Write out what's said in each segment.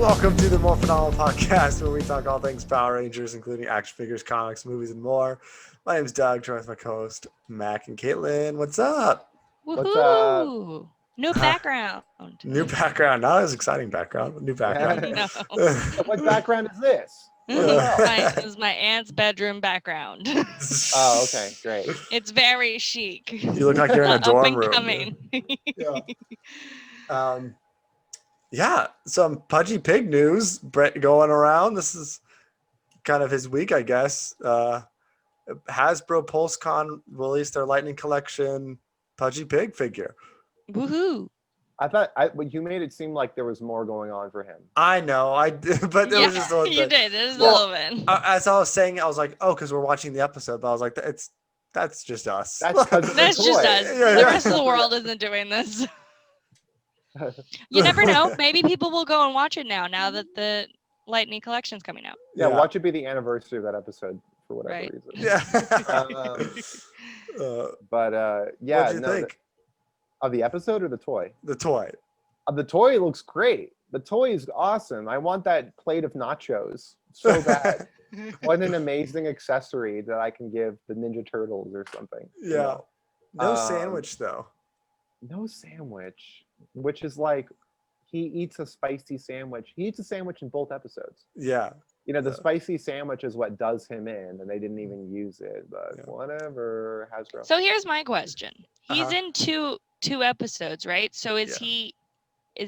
Welcome to the More Phenomenal Podcast, where we talk all things Power Rangers, including action figures, comics, movies, and more. My name's Doug, joined with my co-host Mac and Caitlin. What's up? What's up? Woohoo! New background. New background, not as exciting background, but new background. Yeah. No. What background is this? This is my aunt's bedroom background. Oh, okay, great. It's very chic. You look like you're in a Up dorm and room. coming. Yeah, some Pudgy Pig news going around. This is kind of his week, I guess. Hasbro PulseCon released their Lightning Collection Pudgy Pig figure. Woohoo! I thought you made it seem like there was more going on for him. I know, I did, but there was just one you thing. did. It was Well, a little bit. As I was saying, I was like, oh, because we're watching the episode, but I was like, that's just us. That's because That's just us. Yeah, The yeah. rest of the world isn't doing this. You never know. Maybe people will go and watch it now that the Lightning Collection's coming out. Yeah, Yeah. watch it be the anniversary of that episode for whatever Right. reason. Yeah. Yeah, what do you no, think? of the episode or the toy? The toy. The toy looks great. The toy is awesome. I want that plate of nachos so bad. What an amazing accessory that I can give the Ninja Turtles or something. you Yeah. know? No sandwich though. No sandwich, which is like he eats a spicy sandwich. He eats a sandwich in both episodes. Yeah. You know, the Yeah. spicy sandwich is what does him in, and they didn't even use it. But Yeah. whatever, Hasbro. So here's my question. He's Uh-huh. in two episodes, right? So is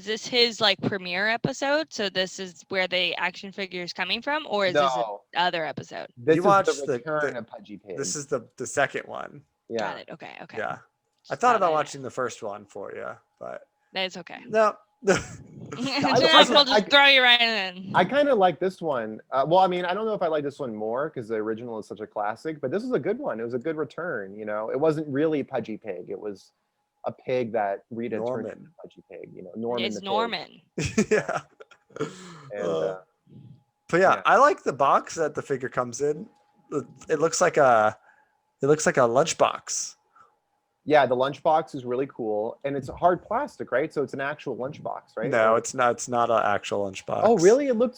this his like premiere episode? So this is where the action figure is coming from, or is this No, another episode? this You is watched the the- return of Pudgy Pig. This is the second one. yeah. Got it. Okay. Okay. Yeah. I Just thought about I- watching the first one for you, but That's okay. no. We'll just throw you right in. I kind of like this one. Well, I mean, I don't know if I like this one more because the original is such a classic, but this was a good one. It was a good return. You know, it wasn't really Pudgy Pig. It was a pig that Rita turned Norman. into Pudgy Pig. You know, Norman. It's the pig. Norman. Yeah. And But yeah, yeah. I like the box that the figure comes in. It looks like a lunchbox. yeah, the lunchbox is really cool, and it's hard plastic, right? So it's an actual lunchbox, right? No, Or- it's not. It's not an actual lunchbox. Oh, really? It looked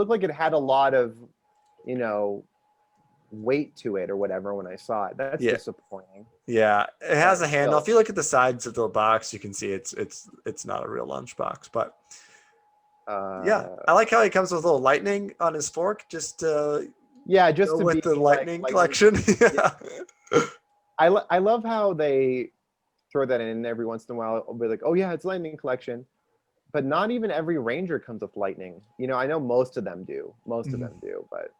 like it had a lot of, you know, weight to it or whatever when I saw it. That's Yeah. disappointing. Yeah, it has a But handle. still. If you look at the sides of the box, you can see it's not a real lunchbox. But yeah, I like how he comes with a little lightning on his fork, just to Yeah, just go to with be the like- lightning like- collection. Yeah. I love how they throw that in every once in a while. I'll be like, oh yeah, it's lightning collection, but not even every ranger comes with lightning. You know, I know most of them do. Most of Mhm. them do, but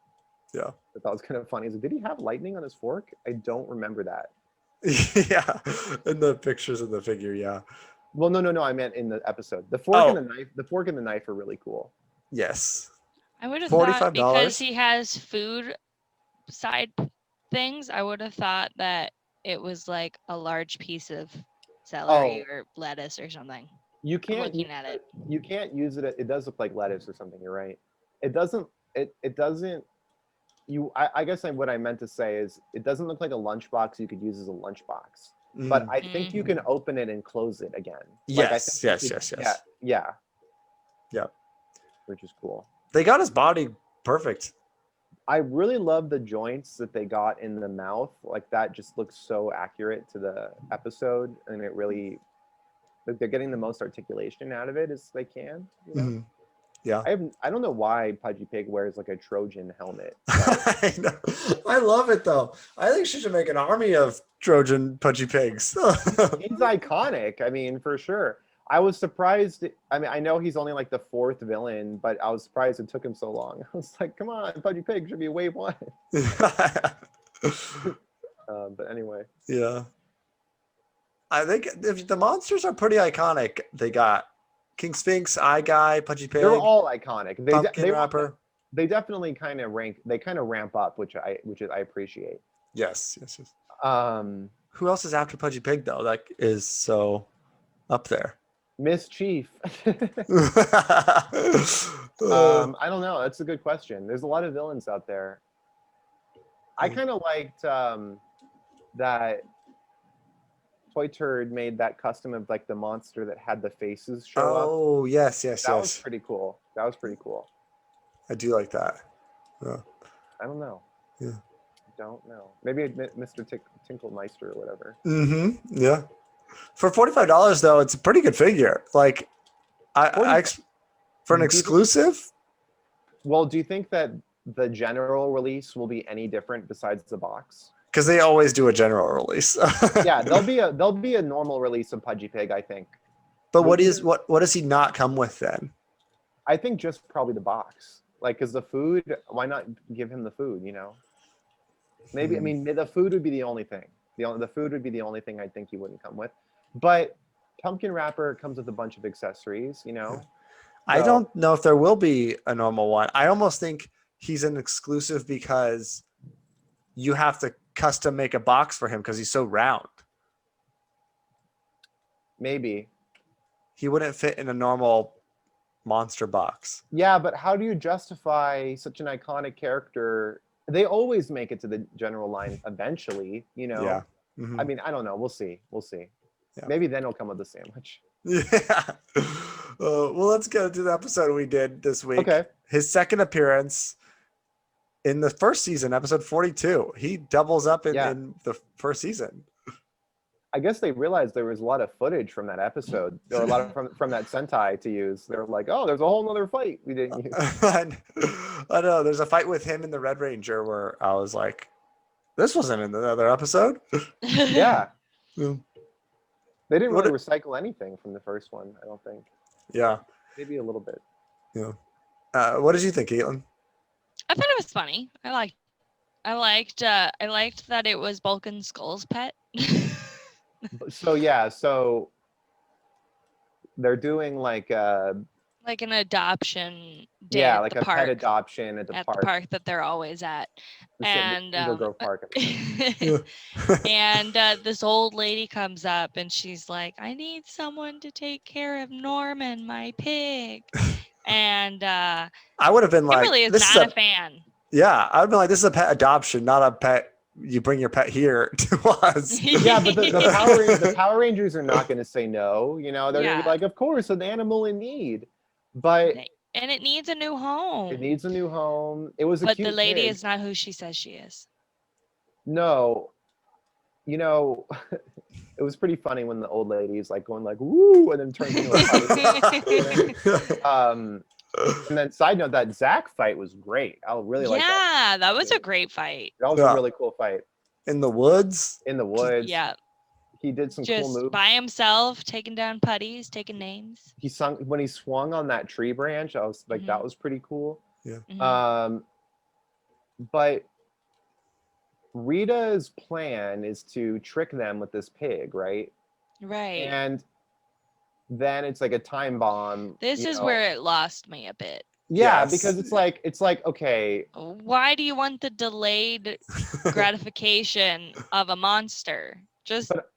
Yeah. I thought it was kind of funny. Is like, did he have lightning on his fork? I don't remember that. Yeah, in the pictures of the figure, yeah. Well, no. I meant in the episode. The fork Oh. and the fork and the knife are really cool. Yes. I would have thought $45? because he has food side things, I would have thought that it was like a large piece of celery or lettuce or something. You I'm can't looking use at it. You can't use it. It does look like lettuce or something. You're right. It doesn't. It doesn't. I guess what I meant to say is it doesn't look like a lunchbox you could use as a lunchbox. But Mm. I think you can open it and close it again. Like, I Yes, think you yes, could- yes, yes. Yeah, yeah. Yep. Which is cool. They got his body perfect. I really love the joints that they got in the mouth. Like that just looks so accurate to the episode, and it really, like they're getting the most articulation out of it as they can. You know? Mhm. Yeah. I don't know why Pudgy Pig wears like a Trojan helmet. I know. I love it though. I think she should make an army of Trojan Pudgy Pigs. He's iconic. I mean, for sure. I was surprised. I mean, I know he's only like the fourth villain, but I was surprised it took him so long. I was like, come on, Pudgy Pig should be wave one. But anyway. Yeah. I think if the monsters are pretty iconic. They got King Sphinx, Eye Guy, Pudgy Pig, They're all iconic. Pumpkin Rapper. They definitely kind of ramp up, which I appreciate. Yes. Um, Who else is after Pudgy Pig though? That is so up there. Mischief. I don't know. That's a good question. There's a lot of villains out there. I kind of liked that Toy Turd made that custom of like the monster that had the faces show up. Oh, yes, yes, That was yes. pretty cool. That was pretty cool. I do like that. Yeah. I don't know. Yeah. Don't know. Maybe Mr. Tinklemeister or whatever. Mm-hmm. Yeah. For $45 though, it's a pretty good figure. Like, for an Do you think- exclusive. Well, do you think that the general release will be any different besides the box? Because they always do a general release. Yeah, there'll be a normal release of Pudgy Pig, I think. But what does he not come with then? I think just probably the box. Like, because the food, why not give him the food, you know? Maybe, I mean, the food would be the only thing. The food would be the only thing I think he wouldn't come with. But pumpkin wrapper comes with a bunch of accessories, you know? I So- don't know if there will be a normal one. I almost think he's an exclusive because you have to custom make a box for him because he's so round. Maybe. He wouldn't fit in a normal monster box. Yeah, but how do you justify such an iconic character? They always make it to the general line eventually, you know? Yeah. Mhm. I mean, I don't know. We'll see. Yeah. Maybe then he'll come with a sandwich. Yeah. Well, let's get into the episode we did this week. Okay. His second appearance in the first season, episode 42. He doubles up in the first season. I guess they realized there was a lot of footage from that episode, or a lot of from that Sentai to use. They're like, oh, there's a whole nother fight we didn't use. I know. There's a fight with him and the Red Ranger where I was like, this wasn't in the other episode. Yeah. Yeah. They didn't really recycle anything from the first one, I don't think. Yeah. Maybe a little bit. Yeah. What did you think, Caitlin? I thought it was funny. I liked that it was Bulk and Skull's pet. So they're doing like like an adoption day yeah, at like the a park, pet adoption at the at park. the park that they're always at. And Eagle Grove Park. and this old lady comes up and she's like, I need someone to take care of Norman, my pig. And I would have been like, Kimberly is this not is a fan. Yeah, I would be like, this is a pet adoption, not a pet. You bring your pet here to us. Yeah, but the Power Rangers are not going to say no. You know, they're going to be Yeah. like, of course, an animal in need. But And it needs a new home. it needs a new home. It was a But cute the lady pig. is not who she says she is. No, you know, it was pretty funny when the old lady is like going like woo, and then turns into a puppy. And then side note, that Zach fight was great. I really like that. Yeah, that was a great fight. That was a really cool fight In the woods. in the woods. Yeah, He did some just cool moves. by himself, taking down putties, taking names. He sung when he swung on that tree branch. I was like, Mhm. that was pretty cool. Mhm. But Rita's plan is to trick them with this pig, right? Right. And then it's like a time bomb. This you is know? where it lost me a bit. Yeah, Yes. because it's like okay, Why do you want the delayed gratification of a monster? Just But-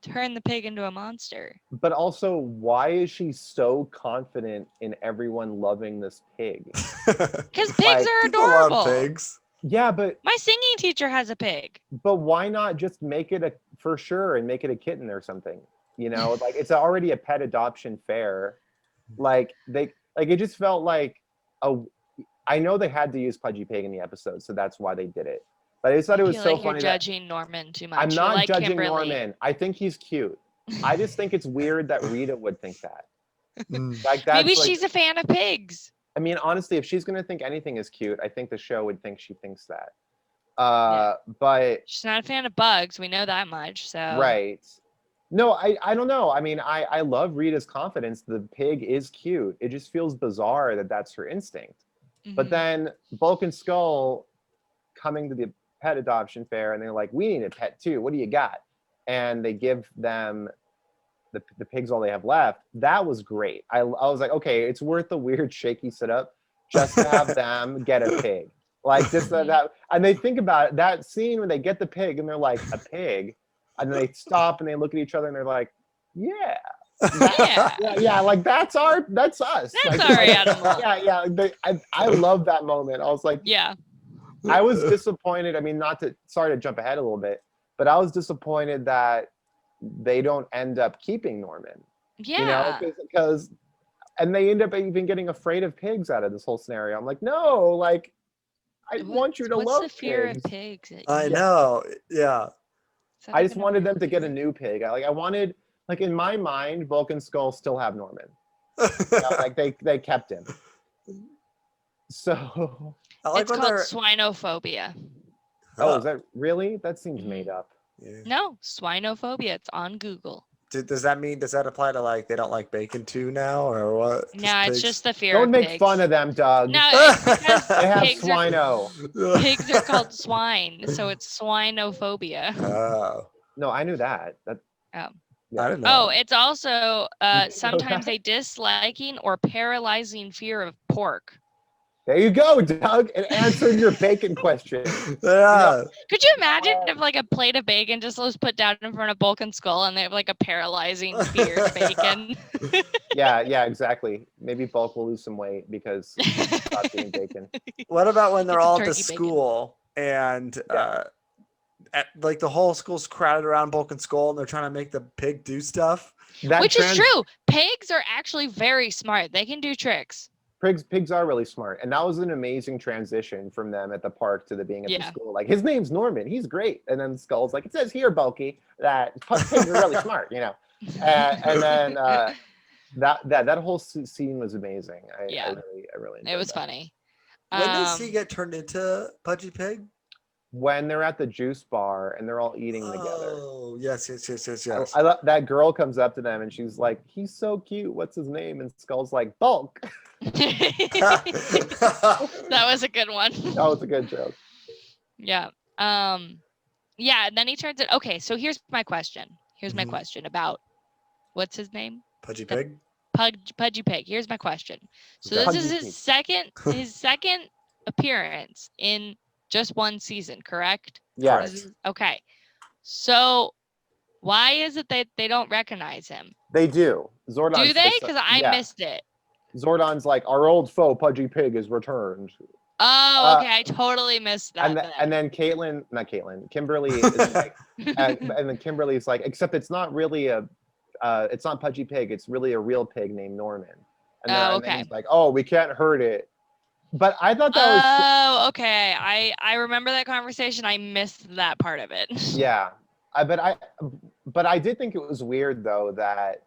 turn the pig into a monster. but also why is she so confident in everyone loving this pig? Because pigs Like, are People love adorable. pigs. Yeah, but My singing teacher has a pig. why not just make it for sure and make it a kitten or something? You know, like it's already a pet adoption fair. Like it just felt like I know they had to use Pudgy Pig in the episode, so that's why they did it. But I just thought it was I so feel like funny you're that judging Norman too much. I'm You not like judging Kimberly. Norman. I think he's cute. I just think it's weird that Rita would think that. Mm. Like that's Maybe like, she's a fan of pigs. I mean, honestly, if she's gonna think anything is cute, I think the show would think she thinks that. But She's not a fan of bugs. We know that much. So right. No, I don't know. I mean, I love Rita's confidence. The pig is cute. It just feels bizarre that that's her instinct. But Mhm. then Bulk and Skull coming to the pet adoption fair and they're like, we need a pet too. What do you got? And they give them the pigs all they have left. That was great. I was like, okay, it's worth the weird shaky setup just to have them get a pig. Like just that, and they think about it, that scene when they get the pig and they're like, a pig, and then they stop and they look at each other and they're like, yeah. Yeah. Yeah, like that's us. That's Like, our animal. Yeah. I love that moment. I was like, Yeah. I was disappointed. I mean, sorry to jump ahead a little bit, but I was disappointed that they don't end up keeping Norman. Yeah. Because and they end up even getting afraid of pigs out of this whole scenario. I'm like, no, like I want you to What's love the fear pigs. of pigs? I know. Yeah. Is that I just even a wanted real them to get a fear? new pig. I wanted, like, in my mind, Bulk and Skull still have Norman. Like they kept him. So I like It's when called they're. swinophobia. oh, is that really? That seems Mhm. made up. Yeah. No, swinophobia. It's on Google. Does that apply to like they don't like bacon too now or what? No, it's pigs? just the fear Don't of make pigs. fun of them, Doug. No, it's because They have pigs are swino. called swine, so it's swinophobia. Oh, No, I knew that. That Oh. yeah. I didn't know. Oh, it's also You didn't know sometimes that? a disliking or paralyzing fear of pork. There you go, Doug. It answered your bacon question. Yeah. Could you imagine if like a plate of bacon just was put down in front of Bulk and Skull and they have like a paralyzing feared bacon? Yeah, exactly. Maybe Bulk will lose some weight because he stopped eating bacon. What about when they're It's a all at the turkey bacon. school and Yeah. like the whole school's crowded around Bulk and Skull and they're trying to make the pig do stuff? That Which is true. Pigs are actually very smart. They can do tricks. Pigs are really smart, and that was an amazing transition from them at the park to the being at the Yeah. school. Like, his name's Norman, he's great, and then Skull's like, it says here, Bulky, that pigs are really smart, and then that whole scene was amazing. I really enjoyed It was that. funny. When does he get turned into Pudgy Pig? When they're at the juice bar and they're all eating together. Oh, yes. I love that girl comes up to them and she's like, he's so cute, what's his name? And Skull's like, Bulk. That was a good one. That was a good joke. Yeah. Yeah, and then he turns it. Okay, so here's my question. Here's my Mhm. question about what's his name? Pudgy Pig? Pudgy Pig. Here's my question. So Okay. this is Pudgy Pig. his second appearance in just one season, correct? Yes. Correct. Okay. So why is it that they don't recognize him? They do. Zordon Do they? says so. Because I Yeah. missed it. Zordon's like, our old foe, Pudgy Pig, is returned. Oh, okay. I totally missed that. And then Kimberly is like, and then Kimberly's like, except it's not really it's not Pudgy Pig, it's really a real pig named Norman. And then, Oh, and then okay. he's like, oh, we can't hurt it. But I thought that was Oh, okay. I remember that conversation. I missed that part of it. yeah. But I did think it was weird though that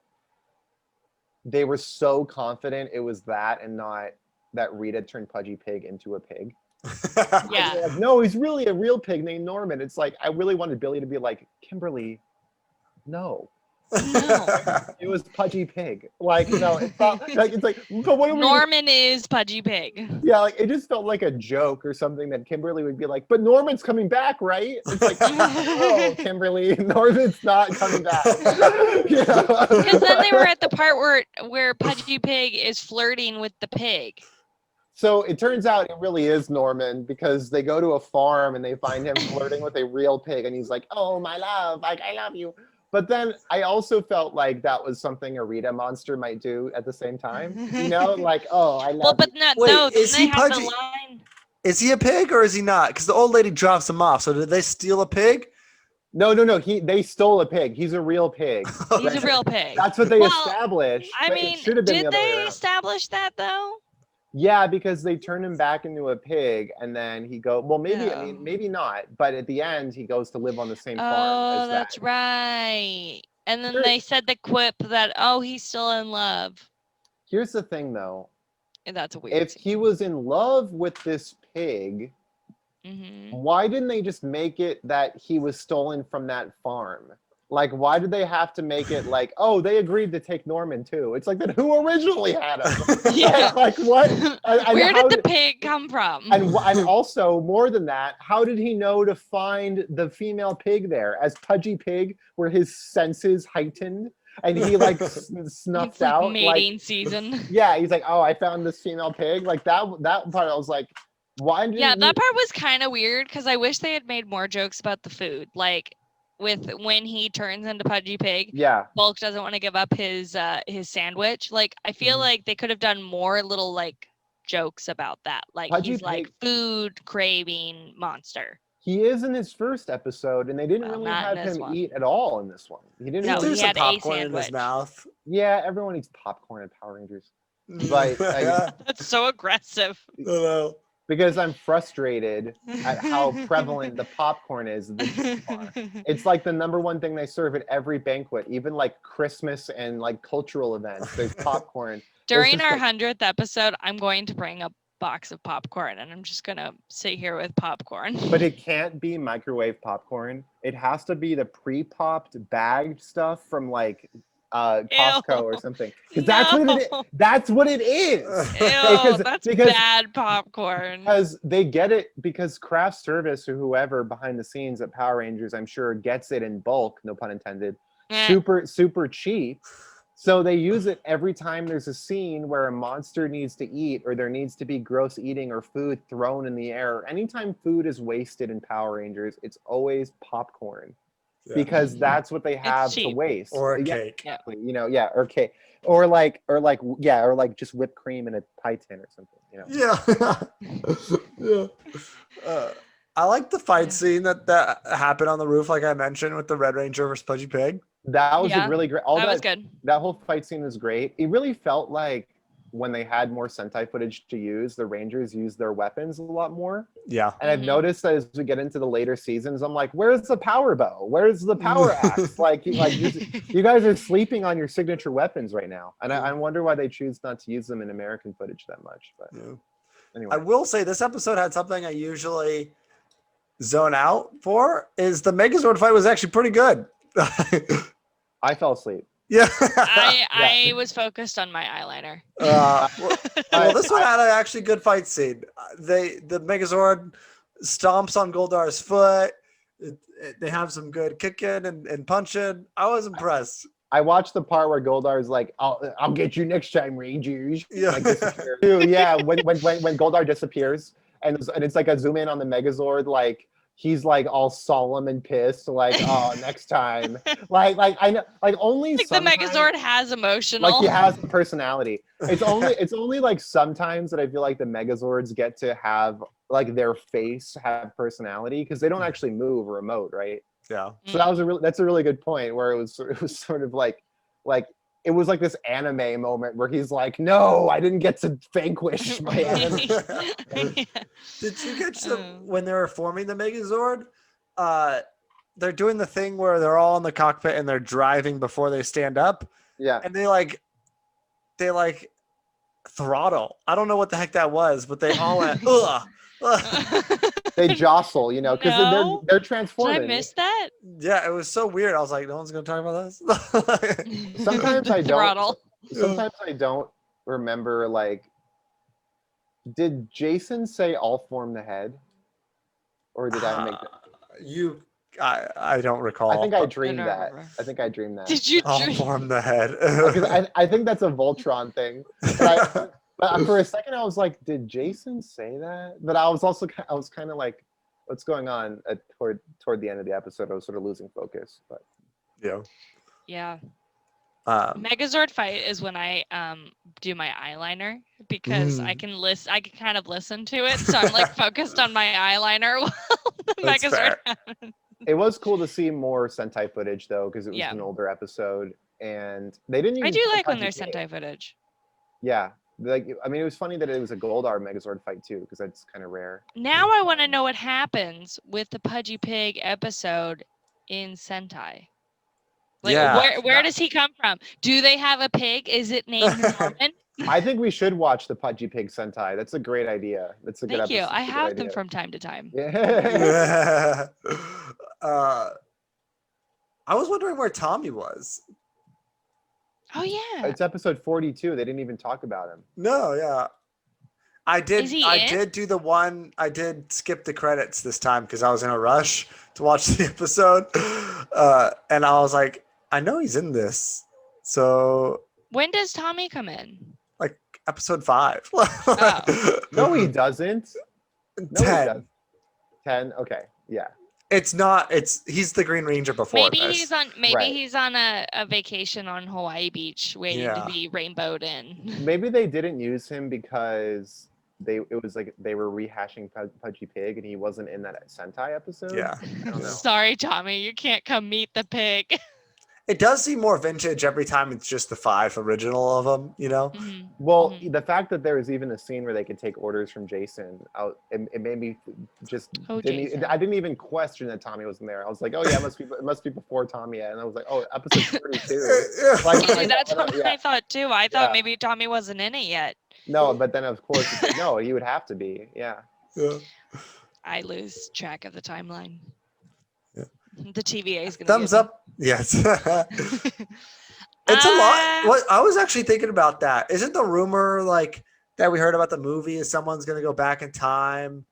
they were so confident it was that and not that Rita turned Pudgy Pig into a pig. Yeah. Like, no, he's really a real pig named Norman. It's like I really wanted Billy to be like, Kimberly, no. It was Pudgy Pig. Like, it's not like it's like, but what are we Norman is Pudgy Pig. Yeah, like it just felt like a joke or something that Kimberly would be like, but Norman's coming back, right? It's like, oh, Kimberly, Norman's not coming back. Because then they were at the part where Pudgy Pig is flirting with the pig. So it turns out it really is Norman because they go to a farm and they find him flirting with a real pig and he's like, oh, my love, like I love you. But then I also felt like that was something a Rita monster might do at the same time. Like, oh, I love Well, but you. no, Wait, no, then is they he have Pudgy? the line. Is he a pig or is he not? Because the old lady drops him off. So did they steal a pig? No. They stole a pig. He's a real pig. He's a real pig. That's what they Well, established. I but it mean, should have been did the other way they around. establish that though? Yeah, because they turn him back into a pig, and then he go. Well, maybe I Oh. mean, maybe not. But at the end, he goes to live on the same farm Oh, as that's that. right. And then Sure. they said the quip that, oh, he's still in love. Here's the thing, though. And that's a weird If he was in love with this pig, Mm-hmm. why didn't they just make it that he was stolen from that farm? Like, why did they have to make it like, oh, they agreed to take Norman too? It's like, then who originally had him? Yeah. Like what? And Where how did the pig come from? And also, more than that, how did he know to find the female pig there? As Pudgy Pig, were his senses heightened, and he like snuffed It's like out mating season. Yeah, he's like, oh, I found this female pig. Like that part, I was like, why didn't Yeah, you? that part was kind of weird because I wish they had made more jokes about the food. Like with when he turns into Pudgy Pig, Yeah, Bulk doesn't want to give up his sandwich. Like I feel like they could have done more little like jokes about that. Like Pudgy he's like Pig- food craving monster. He is in his first episode, and they didn't Well, really not in have this him one. eat at all in this one. He didn't. No, He threw really, he some had a popcorn in his sandwich. mouth. yeah, everyone eats popcorn in Power Rangers. But Yeah, That's so aggressive. I know. because I'm frustrated at how prevalent the popcorn is. It's like the number one thing they serve at every banquet, even like Christmas and like cultural events. There's popcorn. During just our like- 100th episode, I'm going to bring a box of popcorn and I'm just going to sit here with popcorn. But it can't be microwave popcorn. It has to be the pre-popped bagged stuff from like Costco or something. Because that's what it is. No. That's what it is. Ew, that's because- bad popcorn. Because they get it, because craft service or whoever behind the scenes at Power Rangers, I'm sure, gets it in bulk, no pun intended, Eh. super cheap. So they use it every time there's a scene where a monster needs to eat or there needs to be gross eating or food thrown in the air. Anytime food is wasted in Power Rangers, it's always popcorn. Yeah. Because that's what they have to cheap. waste. Or a Yeah, cake. exactly. You know, yeah, or cake. Or just whipped cream in a pie tin or something, you know. Yeah. Yeah. I like the fight scene that happened on the roof, like I mentioned, with the Red Ranger versus Pudgy Pig. That was Yeah, a really great. That was good. That whole fight scene was great. It really felt like when they had more Sentai footage to use, the Rangers used their weapons a lot more. Yeah. And I've Mhm. noticed that as we get into the later seasons, I'm like, where's the power bow? Where's the power axe? You guys are sleeping on your signature weapons right now. And I wonder why they choose not to use them in American footage that much. But Yeah. anyway. I will say this episode had something I usually zone out for, is the Megazord fight was actually pretty good. I fell asleep. Yeah. I was focused on my eyeliner. Well, this one had an actually good fight scene. The Megazord stomps on Goldar's foot. They have some good kicking and punching. I was impressed. I watched the part where Goldar's like, I'll get you next time, Rangers. Yeah. Like, disappear. Yeah, when Goldar disappears and it's like a zoom in on the Megazord, like he's like all solemn and pissed, like, oh, next time. Like I know, like only Like the sometimes- Megazord has emotional. like he has a personality. It's only like sometimes that I feel like the Megazords get to have like their face have personality because they don't actually move or emote, right? Yeah. So that's a really good point where it was sort of like it was like this anime moment where he's like, no, I didn't get to vanquish my enemy. Did you catch when they were forming the Megazord? They're doing the thing where they're all in the cockpit and they're driving before they stand up, Yeah. and they throttle. I don't know what the heck that was, but they all went ugh. They jostle, you know, because No. they're Did I transforming. miss that? Yeah, it was so weird. I was like, no one's gonna talk about this. Sometimes I don't. Throttle. Sometimes I don't remember. Like, did Jason say "all form the head," or did I make that? I don't recall. I think I dreamed don't that. remember. I think I dreamed that. Did you I'll dream? form the head. Because I think that's a Voltron thing. But for a second, I was like, did Jason say that? But I was kind of like, what's going on toward the end of the episode? I was sort of losing focus. But Yeah. Yeah. Um, Megazord fight is when I do my eyeliner because I can kind of listen to it. So I'm like focused on my eyeliner while the That's Megazord fair. happens. it was cool to see more Sentai footage though, because it was Yeah. an older episode, and they didn't. I use do the like when Pudgy there's Pig. Sentai footage. Yeah, like I mean, it was funny that it was a Goldar Megazord fight too, because that's kind of rare. Now I want to know what happens with the Pudgy Pig episode in Sentai. Like, Yeah. where does he come from? Do they have a pig? Is it named Norman? I think we should watch the Pudgy Pig Sentai. That's a great idea. That's a good Thank you. episode. I It's a good have them idea. from time to time. Yeah. I was wondering where Tommy was. Oh yeah. It's episode 42. They didn't even talk about him. No, yeah. I Is he in? did do the one. I did skip the credits this time because I was in a rush to watch the episode, and I was like, I know he's in this. So When does Tommy come in? like episode 5. No, he doesn't. No, he 10. doesn't. 10. Okay. Yeah. It's not. He's the Green Ranger before Maybe this. he's on a vacation on Hawaii Beach waiting Yeah. to be rainbowed in. Maybe they didn't use him because it was like they were rehashing Pudgy Pig, and he wasn't in that Sentai episode. Yeah. I don't know. Sorry, Tommy, you can't come meet the pig. It does seem more vintage every time it's just the 5 original of them, you know? Mhm. Well, Mhm. the fact that there was even a scene where they could take orders from Jason, it made me just Oh, didn't. Jason. I didn't even question that Tommy wasn't there. I was like, oh yeah, it must be before Tommy. And I was like, oh, episode 32. Like, Yeah, dude, that's what yeah. I thought too. I thought Yeah. maybe Tommy wasn't in it yet. No, but then of course, it's like, no, he would have to be. Yeah. Yeah. I lose track of the timeline. Yeah. The TVA is gonna Thumbs get me. up. Yes. It's a lot. What I was actually thinking about that. Isn't the rumor like that we heard about the movie is someone's going to go back in time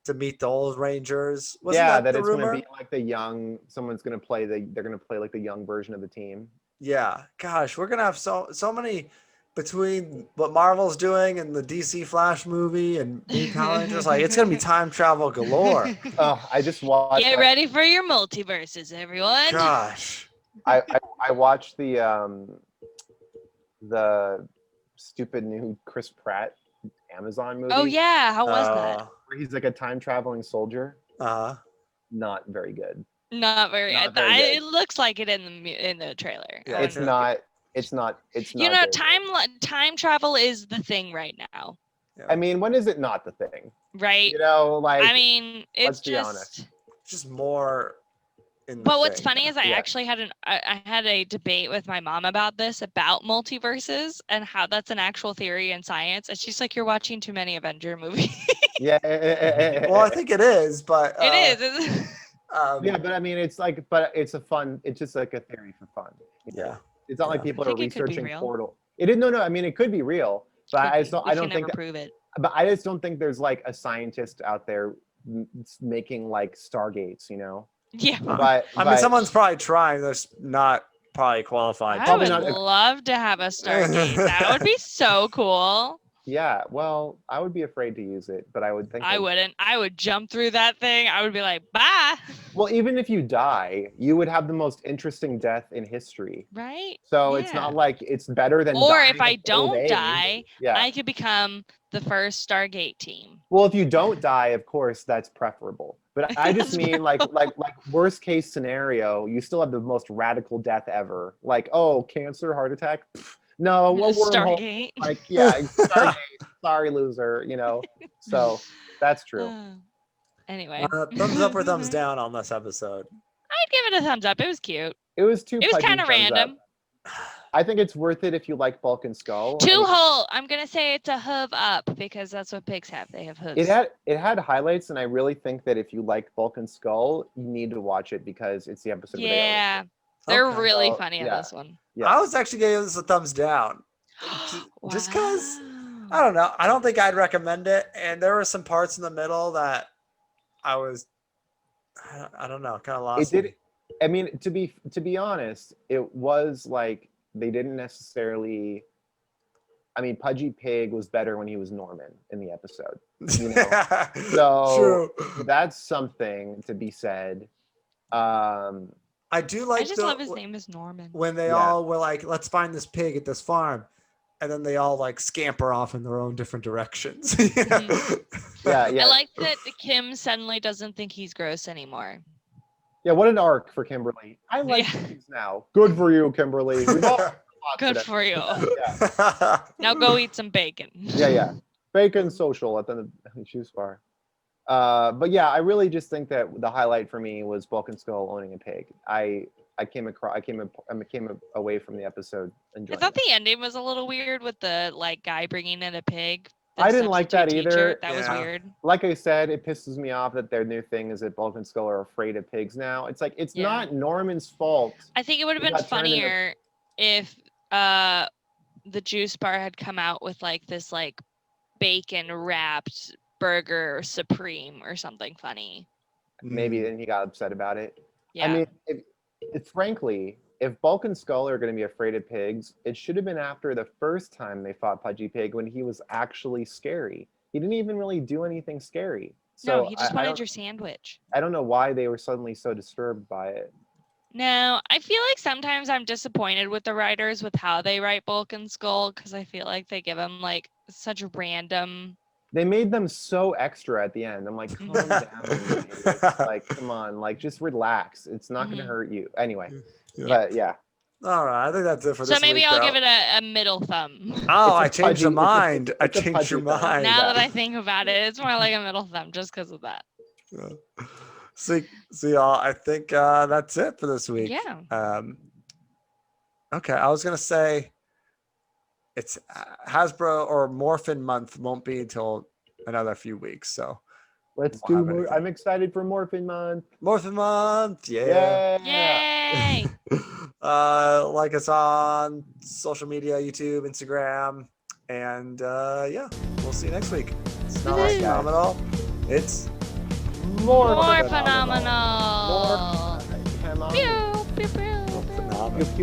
to meet the old Rangers? Wasn't Yeah, that the it's going to rumor? be like the young. Someone's going to play they're going to play like the young version of the team. Yeah. Gosh, we're going to have so many between what Marvel's doing and the DC Flash movie and new Power Rangers. Like it's going to be time travel galore. Oh, I just watched. Get ready for your multiverses, everyone. Gosh. I watched the stupid new Chris Pratt Amazon movie. Oh yeah, how was that? Where he's like a time traveling soldier. Uh, Not very good. Not very. Not very good. It looks like it in the trailer. Yeah, It's okay. not. It's not. It's not. You know, very good. time travel is the thing right now, I mean, when is it not the thing? right? You know, like. I mean, let's it's be just. honest. just more in the But what's thing. funny is I Yeah. actually had I had a debate with my mom about this, about multiverses and how that's an actual theory in science, and she's like, "You're watching too many Avenger movies." Yeah. Well, I think it is, but It is. Yeah, but I mean, it's like, but it's a fun. It's just like a theory for fun. you know? Yeah. It's not like Yeah. people I are think it could be researching real. Portal. It is no. I mean, it could be real, but I just don't. We I don't can think. never prove it. But I just don't think there's like a scientist out there making like Stargates. You know. Yeah. But I mean, someone's probably trying. There's not probably qualified. I Probably would not- love to have a Stargate. That would be so cool. Yeah, well, I would be afraid to use it, but I would think. I wouldn't. I would jump through that thing. I would be like, bye. Well, even if you die, you would have the most interesting death in history. Right? So it's Yeah. not like it's better than. Or dying if I of old don't age. die, Yeah. I could become the first Stargate team. Well, if you don't die, of course, that's preferable. But I just That's mean like worst case scenario, you still have the most radical death ever. Like, oh, cancer, heart attack. Pfft, no, a wormhole. Stargate. Like, yeah, Stargate, sorry, loser. You know. So that's true. Anyway, Thumbs up or thumbs down on this episode? I'd give it a thumbs up. It was cute. It was too. It was pudgy kind of thumbs up. random. I think it's worth it if you like Bulk and Skull. I Two mean, hole. I'm gonna say it's a hoof up because that's what pigs have. They have hooves. it had highlights, and I really think that if you like Bulk and Skull, you need to watch it because it's the episode. where they always- Yeah, they're Okay. really So, funny in yeah. this one. Yeah. I was actually giving this a thumbs down. Just because Wow. I don't know. I don't think I'd recommend it. And there were some parts in the middle that I was, I don't know, kind of lost. It did. I mean, to be honest, it was like they didn't necessarily. I mean, Pudgy Pig was better when he was Norman in the episode. You know? So True. that's something to be said. I do like I just love his name is Norman. when they Yeah. all were like, let's find this pig at this farm. And then they all like scamper off in their own different directions. Yeah, yeah. I like that Kim suddenly doesn't think he's gross anymore. Yeah, what an arc for Kimberly. I like Yeah. pigs now. Good for you, Kimberly. We've all Good lots of for you. Yeah, Now go eat some bacon. yeah. Bacon social at the shoes bar. But yeah, I really just think that the highlight for me was Bulk and Skull owning a pig. I came away from the episode I enjoying thought it. the ending was a little weird with the like guy bringing in a pig. the I didn't like that substitute either. teacher. That was Yeah. weird. Like I said, it pisses me off that their new thing is that Bulk and Skull are afraid of pigs now. It's like it's Yeah. not Norman's fault. I think it would have It been got turned into- funnier if the juice bar had come out with like this like bacon wrapped burger supreme or something funny. Maybe then he got upset about it. Yeah. I mean, it's frankly, if Bulk and Skull are going to be afraid of pigs, it should have been after the first time they fought Pudgy Pig when he was actually scary. He didn't even really do anything scary. So no, he just I wanted don't- your sandwich. I don't know why they were suddenly so disturbed by it. No, I feel like sometimes I'm disappointed with the writers with how they write Bulk and Skull because I feel like they give them like such random They made them so extra at the end. I'm like, calm down, you idiots. Like, come on, like just relax. It's not gonna hurt you. Anyway. Yeah. But yeah. All right, I think that's it for So this maybe week. I'll though. give it a middle thumb. Oh, I It's a changed your pudgy- mind. I it's a changed your pudgy thumb. mind. Now that I think about it, it's more like a middle thumb just because of that. See y'all. I think that's it for this week. Yeah. Okay, I was gonna say it's Hasbro or Morphin month won't be until another few weeks. So Let's Won't do have more. anything. I'm excited for Morphin Month. Morphin month, yeah. Yay! Like us on social media, YouTube, Instagram, and yeah, we'll see you next week. It's not less Woohoo. phenomenal. It's More phenomenal. phenomenal. More. Come on. Pew, pew, pew, pew. phenomenal. Pew, pew.